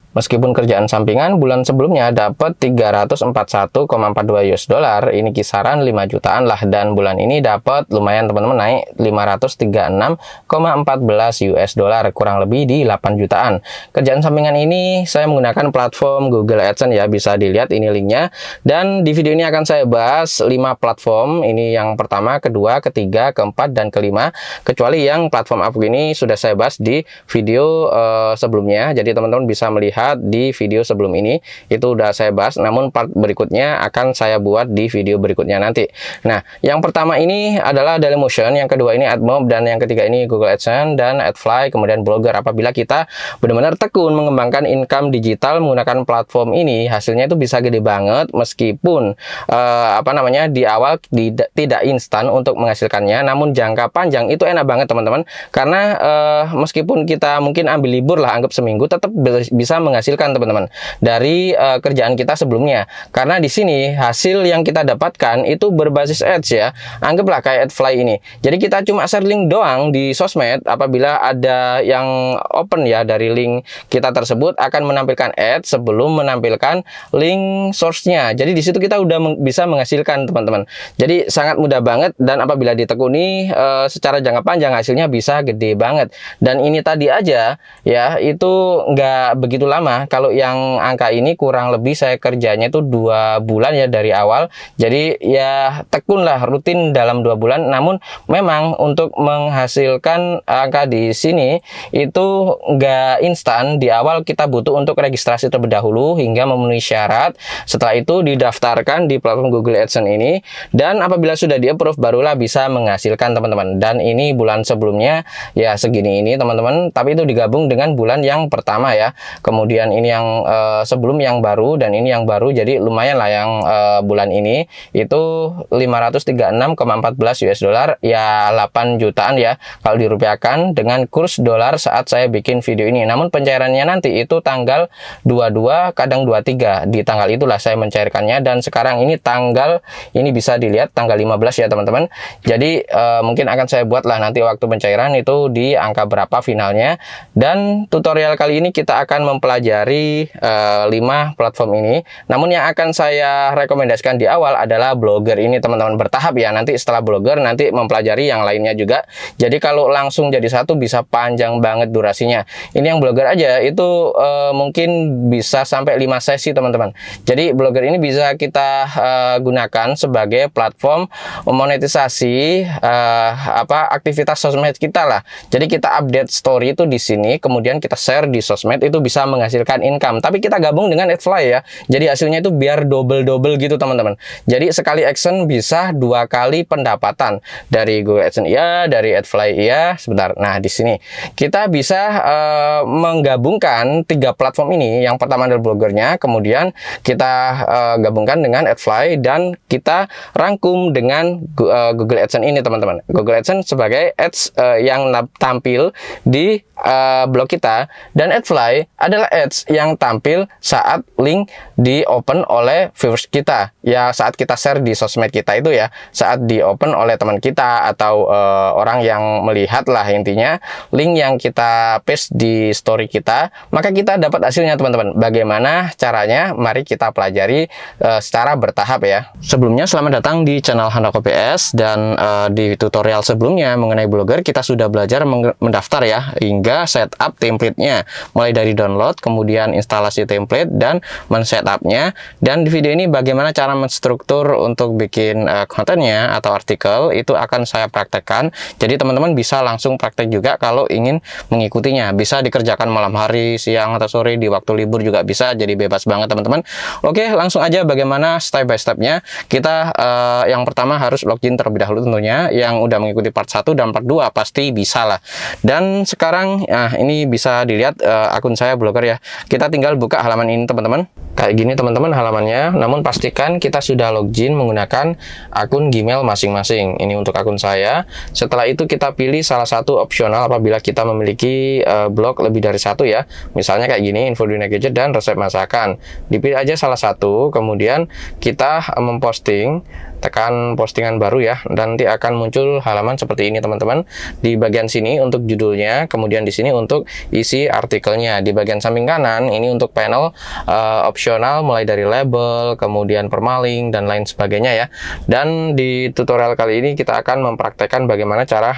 Meskipun kerjaan sampingan, bulan sebelumnya dapat 341,42 US dollar, ini kisaran 5 jutaan lah, dan bulan ini dapat lumayan teman-teman, naik 536,14 US dollar, kurang lebih di 8 jutaan. Kerjaan sampingan ini saya menggunakan platform Google AdSense ya, bisa dilihat ini linknya, dan di video ini akan saya bahas 5 platform, ini yang pertama, kedua, ketiga, keempat, dan kelima, kecuali yang platform Upwork ini sudah saya bahas di video sebelumnya, jadi teman-teman bisa melihat di video sebelum ini itu udah saya bahas, namun part berikutnya akan saya buat di video berikutnya nanti. Nah, yang pertama ini adalah Dailymotion, yang kedua ini AdMob, dan yang ketiga ini Google AdSense dan AdFly, kemudian Blogger. Apabila kita benar-benar tekun mengembangkan income digital menggunakan platform ini, hasilnya itu bisa gede banget, meskipun di awal tidak instan untuk menghasilkannya, namun jangka panjang itu enak banget teman-teman, karena meskipun kita mungkin ambil libur lah, anggap seminggu, tetap bisa menghasilkan teman-teman dari kerjaan kita sebelumnya, karena di sini hasil yang kita dapatkan itu berbasis ads ya, anggaplah kayak AdFly ini. Jadi kita cuma share link doang di sosmed, apabila ada yang open ya dari link kita tersebut akan menampilkan ads sebelum menampilkan link source-nya. Jadi di situ kita udah bisa menghasilkan teman-teman. Jadi sangat mudah banget, dan apabila ditekuni secara jangka panjang hasilnya bisa gede banget. Dan ini tadi aja ya, itu nggak begitu lama. Kalau yang angka ini kurang lebih saya kerjanya itu 2 bulan ya dari awal. Jadi ya tekun lah, rutin dalam 2 bulan. Namun memang untuk menghasilkan angka di sini itu nggak instan. Di awal kita butuh untuk registrasi terlebih dahulu hingga memenuhi syarat. Setelah itu didaftarkan di platform Google AdSense ini, dan apabila sudah di-approve barulah bisa menghasilkan teman-teman. Dan ini bulan sebelumnya ya segini ini teman-teman, tapi itu digabung dengan bulan yang pertama ya. Kemudian ini yang sebelum yang baru, dan ini yang baru, jadi lumayan lah yang bulan ini itu 536,14 US dollar, ya 8 jutaan ya kalau dirupiahkan dengan kurs dolar saat saya bikin video ini. Namun pencairannya nanti itu tanggal 22 kadang 23, di tanggal itulah saya mencairkannya, dan sekarang ini tanggal ini bisa dilihat tanggal 15 ya teman-teman. Jadi mungkin akan saya buat lah nanti waktu pencairan itu di angka berapa finalnya. Dan tutorial kali ini kita akan mempelajari 5 platform ini. Namun yang akan saya rekomendasikan di awal adalah Blogger ini teman-teman, bertahap ya. Nanti setelah Blogger nanti mempelajari yang lainnya juga. Jadi kalau langsung jadi satu bisa panjang banget durasinya. Ini yang Blogger aja itu mungkin bisa sampai 5 sesi teman-teman. Jadi Blogger ini bisa kita gunakan sebagai platform monetisasi aktivitas sosmed kita lah. Jadi kita update story itu di sini, kemudian kita share di sosmed, itu bisa menghasilkan income. Tapi kita gabung dengan AdFly ya. Jadi hasilnya itu biar double gitu teman-teman. Jadi sekali action bisa 2 kali pendapatan dari Google AdSense ya, dari AdFly ya. Sebentar. Nah, di sini kita bisa menggabungkan 3 platform ini. Yang pertama adalah Bloggernya, kemudian kita gabungkan dengan AdFly, dan kita rangkum dengan Google AdSense ini teman-teman. Google AdSense sebagai ads yang tampil di blog kita, dan AdFly adalah ads yang tampil saat link di open oleh viewers kita ya, saat kita share di sosmed kita itu ya, saat di open oleh teman kita atau orang yang melihat lah, intinya link yang kita paste di story kita, maka kita dapat hasilnya teman-teman. Bagaimana caranya? Mari kita pelajari secara bertahap ya. Sebelumnya selamat datang di channel Handoko PS, dan di tutorial sebelumnya mengenai Blogger kita sudah belajar mendaftar ya, hingga setup template-nya, mulai dari download, kemudian instalasi template, dan men-setupnya. Dan di video ini bagaimana cara menstruktur untuk bikin kontennya atau artikel, itu akan saya praktekkan. Jadi teman-teman bisa langsung praktek juga kalau ingin mengikutinya. Bisa dikerjakan malam hari, siang, atau sore, di waktu libur juga bisa, jadi bebas banget teman-teman. Oke, langsung aja bagaimana step by step-nya. Kita yang pertama harus login terlebih dahulu tentunya. Yang udah mengikuti part 1 dan part 2 pasti bisa lah. Dan sekarang ini bisa dilihat akun saya Blogger ya. Kita tinggal buka halaman ini teman-teman. Kayak gini teman-teman halamannya, namun pastikan kita sudah login menggunakan akun Gmail masing-masing. Ini untuk akun saya. Setelah itu kita pilih salah satu opsional apabila kita memiliki blog lebih dari satu ya. Misalnya kayak gini, info dunia gadget dan resep masakan. Dipilih aja salah satu, kemudian kita memposting tekan postingan baru ya, dan nanti akan muncul halaman seperti ini teman-teman. Di bagian sini untuk judulnya, kemudian di sini untuk isi artikelnya. Di bagian samping kanan ini untuk panel opsional mulai dari label, kemudian permalink dan lain sebagainya ya. Dan di tutorial kali ini kita akan mempraktekkan bagaimana cara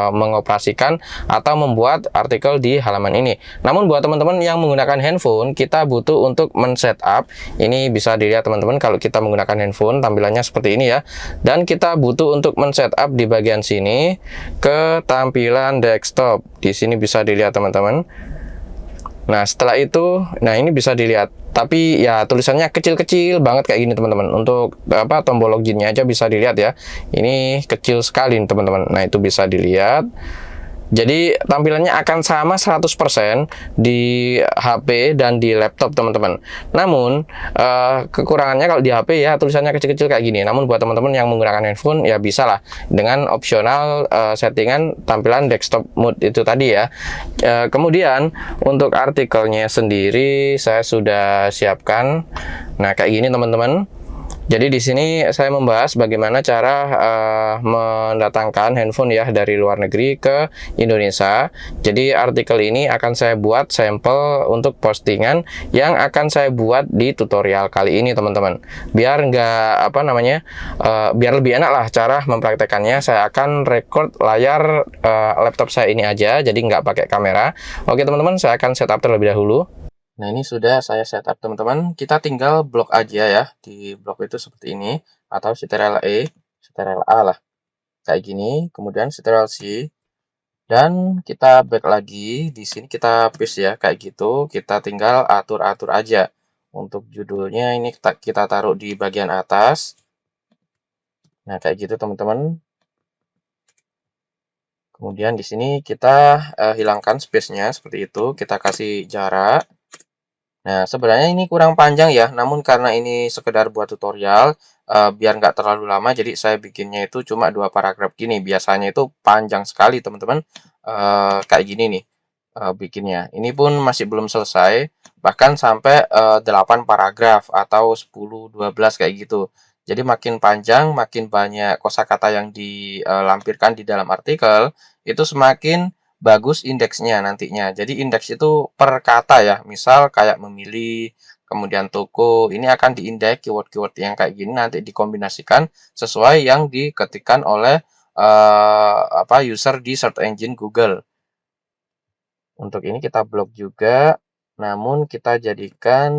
mengoperasikan atau membuat artikel di halaman ini. Namun buat teman-teman yang menggunakan handphone, kita butuh untuk men-setup. Ini bisa dilihat teman-teman kalau kita menggunakan handphone tampilannya seperti ini ya. Dan kita butuh untuk men-setup di bagian sini ke tampilan desktop. Di sini bisa dilihat teman-teman. Nah, setelah itu, nah ini bisa dilihat. Tapi ya tulisannya kecil-kecil banget kayak gini teman-teman. Untuk apa tombol loginnya aja bisa dilihat ya. Ini kecil sekali teman-teman. Nah, itu bisa dilihat. Jadi tampilannya akan sama 100% di HP dan di laptop teman-teman. Namun kekurangannya kalau di HP ya tulisannya kecil-kecil kayak gini. Namun buat teman-teman yang menggunakan handphone ya bisa lah dengan opsional settingan tampilan desktop mode itu tadi ya. Kemudian untuk artikelnya sendiri saya sudah siapkan. Nah kayak gini teman-teman. Jadi di sini saya membahas bagaimana cara mendatangkan handphone ya dari luar negeri ke Indonesia. Jadi artikel ini akan saya buat sampel untuk postingan yang akan saya buat di tutorial kali ini teman-teman. Biar nggak apa namanya, biar lebih enak lah cara mempraktekannya. Saya akan record layar laptop saya ini aja, jadi nggak pakai kamera. Oke teman-teman, saya akan setup terlebih dahulu. Nah ini sudah saya setup teman-teman. Kita tinggal blok aja ya. Di blok itu seperti ini. Atau Ctrl E, Ctrl A lah. Kayak gini. Kemudian Ctrl C. Dan kita back lagi. Di sini kita paste ya. Kayak gitu. Kita tinggal atur-atur aja. Untuk judulnya ini kita taruh di bagian atas. Nah kayak gitu teman-teman. Kemudian di sini kita hilangkan space-nya seperti itu. Kita kasih jarak. Nah, sebenarnya ini kurang panjang ya, namun karena ini sekedar buat tutorial, biar nggak terlalu lama, jadi saya bikinnya itu cuma 2 paragraf gini. Biasanya itu panjang sekali, teman-teman. Kayak gini nih, bikinnya. Ini pun masih belum selesai, bahkan sampai 8 paragraf atau 10, 12 kayak gitu. Jadi makin panjang, makin banyak kosakata yang dilampirkan di dalam artikel, itu semakin bagus indeksnya nantinya. Jadi indeks itu per kata ya. Misal kayak memilih, kemudian toko, ini akan diindeks keyword-keyword yang kayak gini nanti dikombinasikan sesuai yang diketikkan oleh user di search engine Google. Untuk ini kita blok juga, namun kita jadikan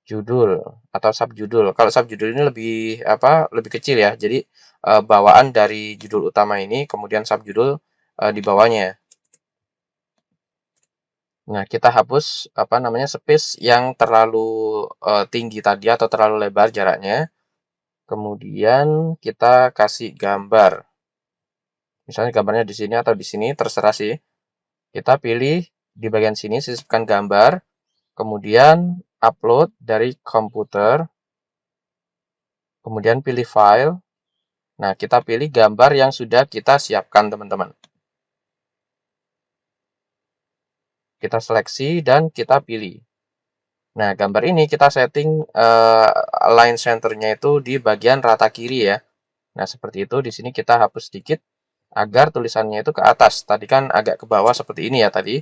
judul atau subjudul. Kalau subjudul ini lebih kecil ya. Jadi bawaan dari judul utama ini, kemudian subjudul di bawahnya. Nah, kita hapus space yang terlalu tinggi tadi atau terlalu lebar jaraknya. Kemudian kita kasih gambar. Misalnya gambarnya di sini atau di sini, terserah sih. Kita pilih di bagian sini sisipkan gambar, kemudian upload dari komputer. Kemudian pilih file. Nah, kita pilih gambar yang sudah kita siapkan, teman-teman. Kita seleksi dan kita pilih. Nah, gambar ini kita setting line centernya itu di bagian rata kiri ya. Nah, seperti itu. Di sini kita hapus sedikit agar tulisannya itu ke atas. Tadi kan agak ke bawah seperti ini ya tadi.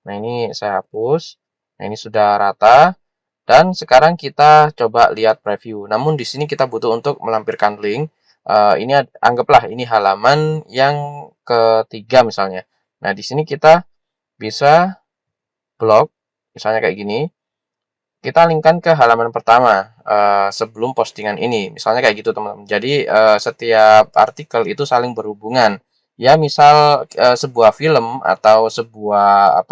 Nah, ini saya hapus. Nah, ini sudah rata. Dan sekarang kita coba lihat preview. Namun di sini kita butuh untuk melampirkan link. Ini anggaplah ini halaman yang ketiga misalnya. Nah, di sini kita bisa blok, misalnya kayak gini. Kita linkkan ke halaman pertama sebelum postingan ini. Misalnya kayak gitu, teman-teman. Jadi, setiap artikel itu saling berhubungan. Ya, misal sebuah film atau sebuah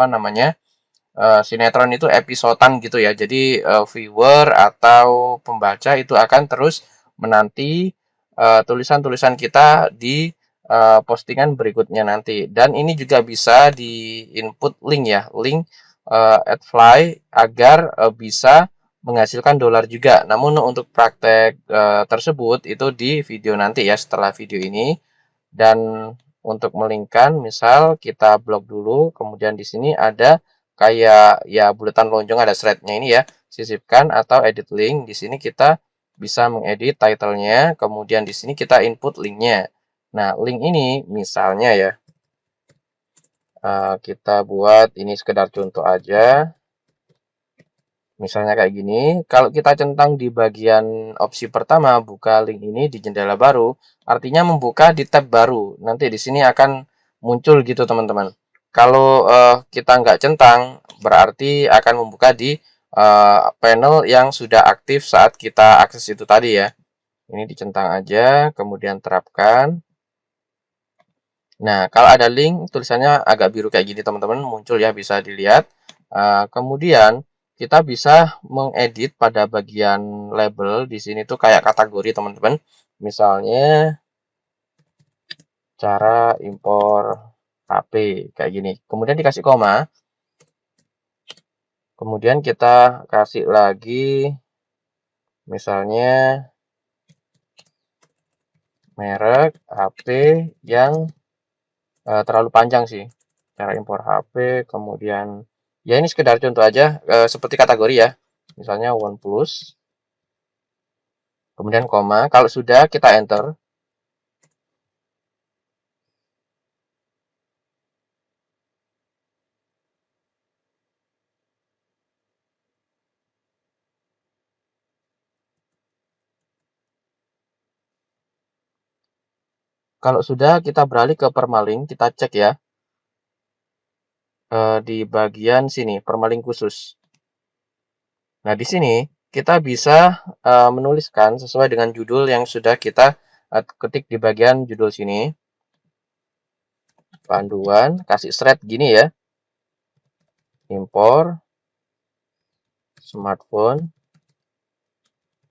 sinetron itu episodan gitu ya. Jadi viewer atau pembaca itu akan terus menanti tulisan-tulisan kita di postingan berikutnya nanti. Dan ini juga bisa di input link ya, link AdFly agar bisa menghasilkan dolar juga. Namun untuk praktek tersebut itu di video nanti ya, setelah video ini. Dan untuk melingkan, misal kita blok dulu, kemudian di sini ada kayak ya bulatan lonjong, ada thread-nya ini ya, sisipkan atau edit link. Di sini kita bisa mengedit title-nya, kemudian di sini kita input linknya. Nah, link ini misalnya ya, kita buat ini sekedar contoh aja. Misalnya kayak gini, kalau kita centang di bagian opsi pertama, buka link ini di jendela baru, artinya membuka di tab baru. Nanti di sini akan muncul gitu teman-teman. Kalau kita nggak centang, berarti akan membuka di panel yang sudah aktif saat kita akses itu tadi ya. Ini dicentang aja, kemudian terapkan. Nah, kalau ada link, tulisannya agak biru kayak gini teman-teman, muncul ya, bisa dilihat. Kemudian kita bisa mengedit pada bagian label di sini tuh kayak kategori teman-teman. Misalnya cara impor HP kayak gini. Kemudian dikasih koma. Kemudian kita kasih lagi misalnya merek HP yang terlalu panjang sih. Cara impor HP, kemudian ya ini sekedar contoh aja seperti kategori ya. Misalnya OnePlus. Kemudian koma, kalau sudah kita enter. Kalau sudah kita beralih ke permalink, kita cek ya di bagian sini, permalink khusus. Nah, di sini kita bisa menuliskan sesuai dengan judul yang sudah kita ketik di bagian judul sini. Panduan, kasih thread gini ya. Impor smartphone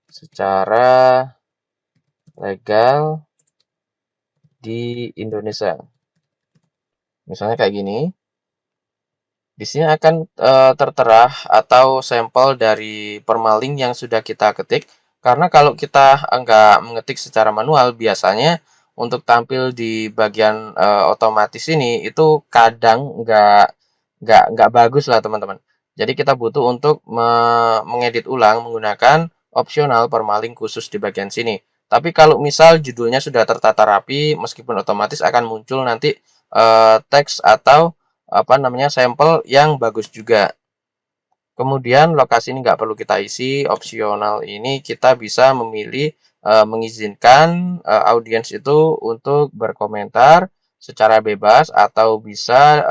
secara legal di Indonesia. Misalnya kayak gini. Di sini akan tertera atau sampel dari permalink yang sudah kita ketik. Karena kalau kita nggak mengetik secara manual, biasanya untuk tampil di bagian otomatis ini itu kadang nggak bagus lah teman-teman. Jadi kita butuh untuk mengedit ulang menggunakan opsional permalink khusus di bagian sini. Tapi kalau misal judulnya sudah tertata rapi, meskipun otomatis akan muncul nanti teks atau apa namanya sampel yang bagus juga. Kemudian lokasi ini nggak perlu kita isi, opsional ini kita bisa memilih mengizinkan audiens itu untuk berkomentar secara bebas atau bisa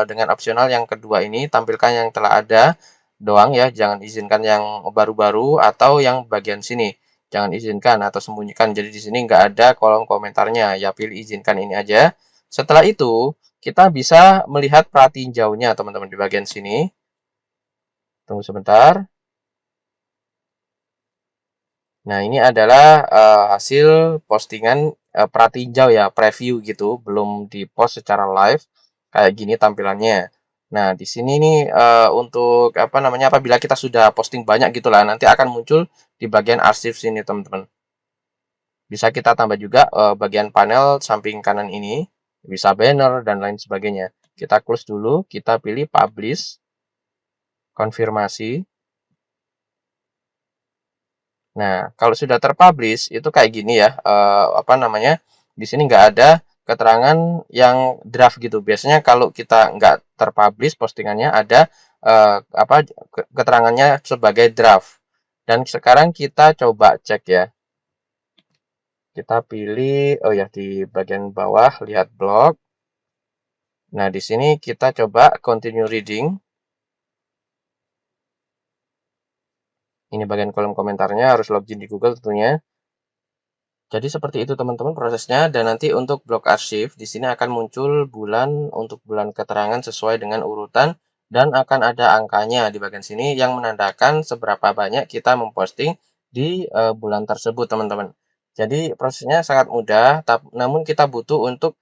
dengan opsional yang kedua ini tampilkan yang telah ada doang ya, jangan izinkan yang baru-baru atau yang bagian sini. Jangan izinkan atau sembunyikan. Jadi di sini nggak ada kolom komentarnya. Ya pilih izinkan ini aja. Setelah itu kita bisa melihat pratinjaunya teman-teman di bagian sini. Tunggu sebentar. Nah, ini adalah hasil postingan pratinjau ya, preview gitu, belum di-post secara live. Kayak gini tampilannya. Nah, di sini nih untuk apa namanya apabila kita sudah posting banyak gitulah, nanti akan muncul di bagian arsip sini, teman-teman. Bisa kita tambah juga bagian panel samping kanan ini, bisa banner dan lain sebagainya. Kita close dulu, kita pilih publish, konfirmasi. Nah, kalau sudah terpublish itu kayak gini ya, apa namanya? Di sini nggak ada keterangan yang draft gitu. Biasanya kalau kita nggak terpublish postingannya ada apa keterangannya sebagai draft. Dan sekarang kita coba cek ya. Kita pilih oh ya di bagian bawah lihat blog. Nah, di sini kita coba continue reading. Ini bagian kolom komentarnya harus login di Google tentunya. Jadi seperti itu teman-teman prosesnya dan nanti untuk blok arsip di sini akan muncul bulan untuk bulan keterangan sesuai dengan urutan dan akan ada angkanya di bagian sini yang menandakan seberapa banyak kita memposting di bulan tersebut teman-teman. Jadi prosesnya sangat mudah namun kita butuh untuk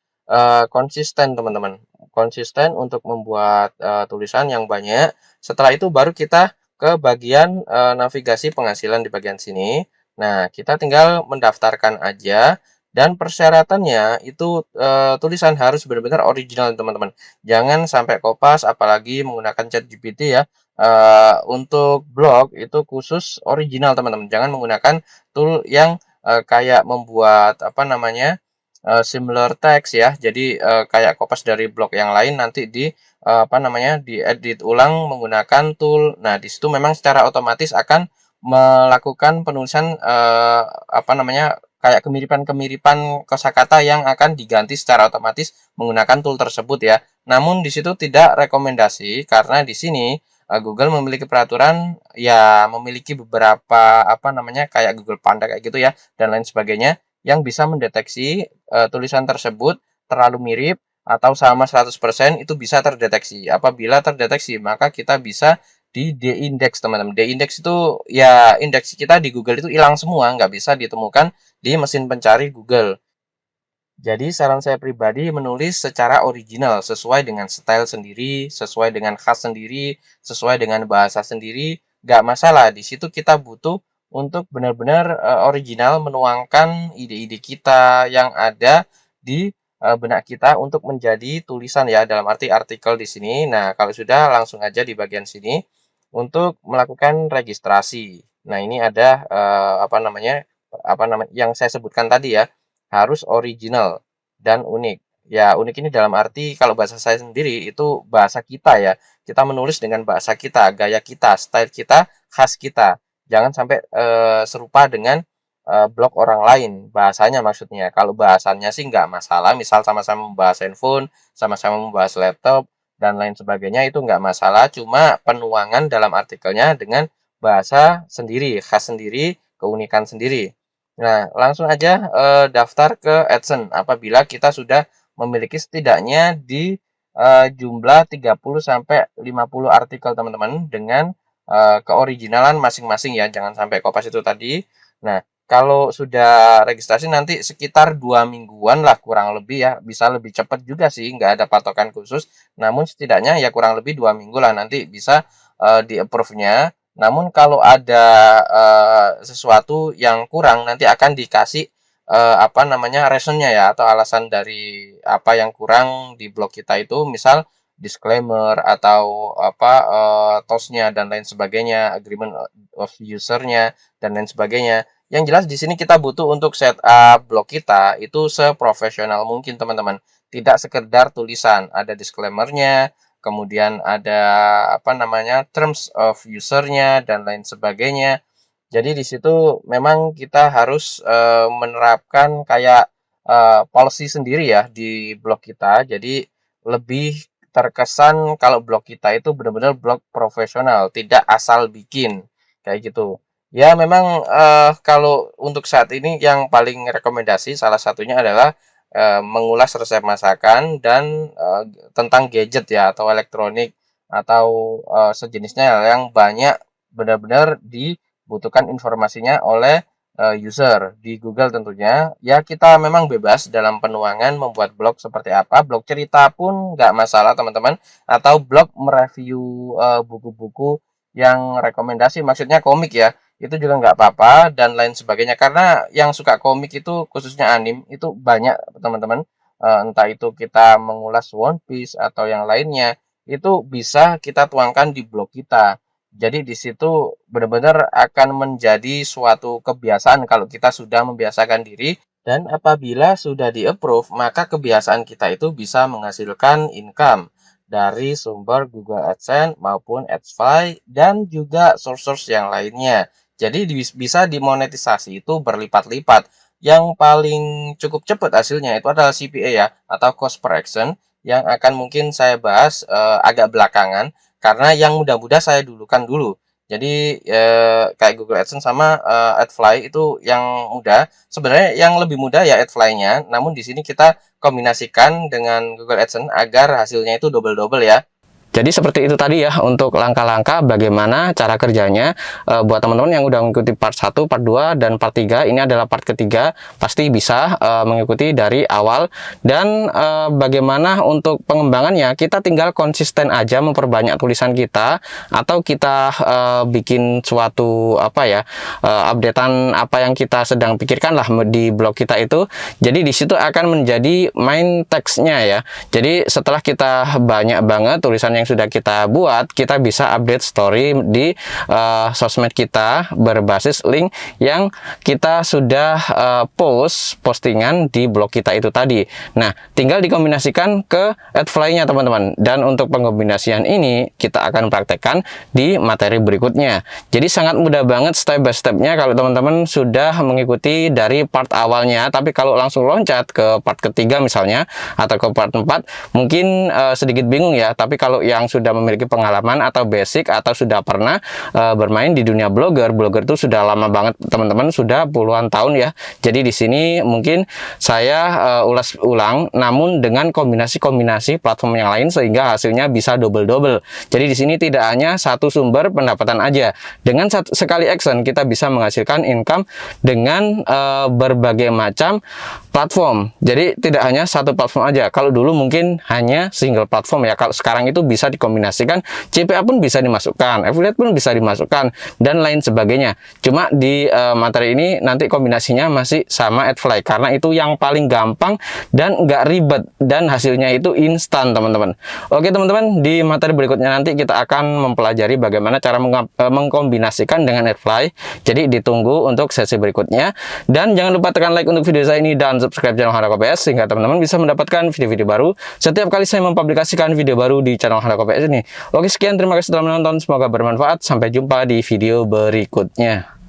konsisten teman-teman. Konsisten untuk membuat tulisan yang banyak. Setelah itu baru kita ke bagian navigasi penghasilan di bagian sini. Nah, kita tinggal mendaftarkan aja dan persyaratannya itu tulisan harus benar-benar original teman-teman. Jangan sampai kopas apalagi menggunakan ChatGPT ya. untuk blog itu khusus original teman-teman. Jangan menggunakan tool yang kayak membuat apa namanya similar text ya. Jadi kayak kopas dari blog yang lain nanti di apa namanya diedit ulang menggunakan tool. Nah, di situ memang secara otomatis akan melakukan penulisan apa namanya kayak kemiripan-kemiripan kosakata yang akan diganti secara otomatis menggunakan tool tersebut ya. Namun di situ tidak rekomendasi karena di sini Google memiliki peraturan ya memiliki beberapa apa namanya kayak Google Panda kayak gitu ya dan lain sebagainya yang bisa mendeteksi tulisan tersebut terlalu mirip atau sama 100% itu bisa terdeteksi. Apabila terdeteksi maka kita bisa di de-index teman-teman. De-index itu ya indeks kita di Google itu hilang semua, nggak bisa ditemukan di mesin pencari Google. Jadi saran saya pribadi menulis secara original, sesuai dengan style sendiri, sesuai dengan khas sendiri, sesuai dengan bahasa sendiri, nggak masalah. Di situ kita butuh untuk benar-benar original menuangkan ide-ide kita yang ada di benak kita untuk menjadi tulisan ya, dalam arti artikel di sini. Nah, kalau sudah langsung aja di bagian sini untuk melakukan registrasi. Nah, ini ada apa namanya yang saya sebutkan tadi ya harus original dan unik. Ya, unik ini dalam arti kalau bahasa saya sendiri itu bahasa kita ya. Kita menulis dengan bahasa kita, gaya kita, style kita, khas kita. Jangan sampai serupa dengan blog orang lain, bahasanya maksudnya. Kalau bahasanya sih nggak masalah, misal sama-sama membahas handphone, sama-sama membahas laptop, dan lain sebagainya itu nggak masalah. Cuma penuangan dalam artikelnya dengan bahasa sendiri, khas sendiri, keunikan sendiri. Nah, langsung aja daftar ke AdSense apabila kita sudah memiliki setidaknya di jumlah 30 sampai 50 artikel teman-teman dengan keoriginalan masing-masing ya, jangan sampai kopas itu tadi. Nah, kalau sudah registrasi nanti sekitar 2 mingguan lah kurang lebih ya, bisa lebih cepat juga sih, nggak ada patokan khusus. Namun setidaknya ya kurang lebih 2 minggu lah nanti bisa di approve-nya. Namun kalau ada sesuatu yang kurang nanti akan dikasih apa namanya reasonnya ya atau alasan dari apa yang kurang di blog kita itu, misal disclaimer atau apa TOS-nya dan lain sebagainya, agreement of user-nya dan lain sebagainya. Yang jelas di sini kita butuh untuk setup blog kita itu seprofesional mungkin teman-teman. Tidak sekedar tulisan, ada disclaimer-nya, kemudian ada apa namanya terms of user-nya dan lain sebagainya. Jadi di situ memang kita harus menerapkan kayak policy sendiri ya di blog kita. Jadi lebih terkesan kalau blog kita itu benar-benar blog profesional, tidak asal bikin kayak gitu. Ya memang kalau untuk saat ini yang paling rekomendasi salah satunya adalah mengulas resep masakan dan tentang gadget ya atau elektronik atau sejenisnya yang banyak benar-benar dibutuhkan informasinya oleh user di Google tentunya. Ya kita memang bebas dalam penuangan membuat blog seperti apa, blog cerita pun nggak masalah teman-teman, atau blog mereview buku-buku yang rekomendasi, maksudnya komik ya, itu juga nggak apa-apa dan lain sebagainya. Karena yang suka komik itu khususnya anime itu banyak teman-teman. Entah itu kita mengulas One Piece atau yang lainnya, itu bisa kita tuangkan di blog kita. Jadi di situ benar-benar akan menjadi suatu kebiasaan kalau kita sudah membiasakan diri, dan apabila sudah di-approve, maka kebiasaan kita itu bisa menghasilkan income dari sumber Google AdSense maupun AdFly dan juga source-source yang lainnya. Jadi bisa dimonetisasi itu berlipat-lipat. Yang paling cukup cepat hasilnya itu adalah CPA ya, atau cost per action, yang akan mungkin saya bahas agak belakangan karena yang mudah-mudah saya dulukan dulu. Jadi kayak Google AdSense sama AdFly itu yang mudah. Sebenarnya yang lebih mudah ya AdFly-nya, namun di sini kita kombinasikan dengan Google AdSense agar hasilnya itu double-double ya. Jadi seperti itu tadi ya untuk langkah-langkah bagaimana cara kerjanya. Buat teman-teman yang udah mengikuti part 1, part 2, dan part 3, ini adalah part ketiga, pasti bisa mengikuti dari awal. Dan bagaimana untuk pengembangannya, kita tinggal konsisten aja memperbanyak tulisan kita, atau kita bikin suatu apa ya, updatean apa yang kita sedang pikirkan lah di blog kita itu. Jadi di situ akan menjadi main text-nya ya. Jadi setelah kita banyak banget tulisan yang yang sudah kita buat, kita bisa update story di sosmed kita berbasis link yang kita sudah postingan di blog kita itu tadi. Nah, tinggal dikombinasikan ke Adfly-nya teman-teman. Dan untuk pengkombinasian ini kita akan praktekkan di materi berikutnya. Jadi sangat mudah banget step by stepnya kalau teman-teman sudah mengikuti dari part awalnya. Tapi kalau langsung loncat ke part ketiga misalnya atau ke part 4 mungkin sedikit bingung ya. Tapi kalau yang sudah memiliki pengalaman atau basic atau sudah pernah bermain di dunia blogger itu sudah lama banget teman-teman, sudah puluhan tahun ya. Jadi di sini mungkin saya ulas ulang namun dengan kombinasi platform yang lain sehingga hasilnya bisa double. Jadi di sini tidak hanya satu sumber pendapatan aja. Dengan sekali action kita bisa menghasilkan income dengan berbagai macam platform. Jadi tidak hanya satu platform aja. Kalau dulu mungkin hanya single platform ya. Kalau sekarang itu bisa dikombinasikan, CPA pun bisa dimasukkan, affiliate pun bisa dimasukkan dan lain sebagainya. Cuma di materi ini nanti kombinasinya masih sama Adfly karena itu yang paling gampang dan nggak ribet dan hasilnya itu instan teman-teman. Oke teman-teman, di materi berikutnya nanti kita akan mempelajari bagaimana cara mengkombinasikan dengan Adfly. Jadi ditunggu untuk sesi berikutnya dan jangan lupa tekan like untuk video saya ini dan subscribe channel Handako PS sehingga teman-teman bisa mendapatkan video-video baru setiap kali saya mempublikasikan video baru di channel Handako PS ini. Oke, sekian, terima kasih telah menonton, semoga bermanfaat. Sampai jumpa di video berikutnya.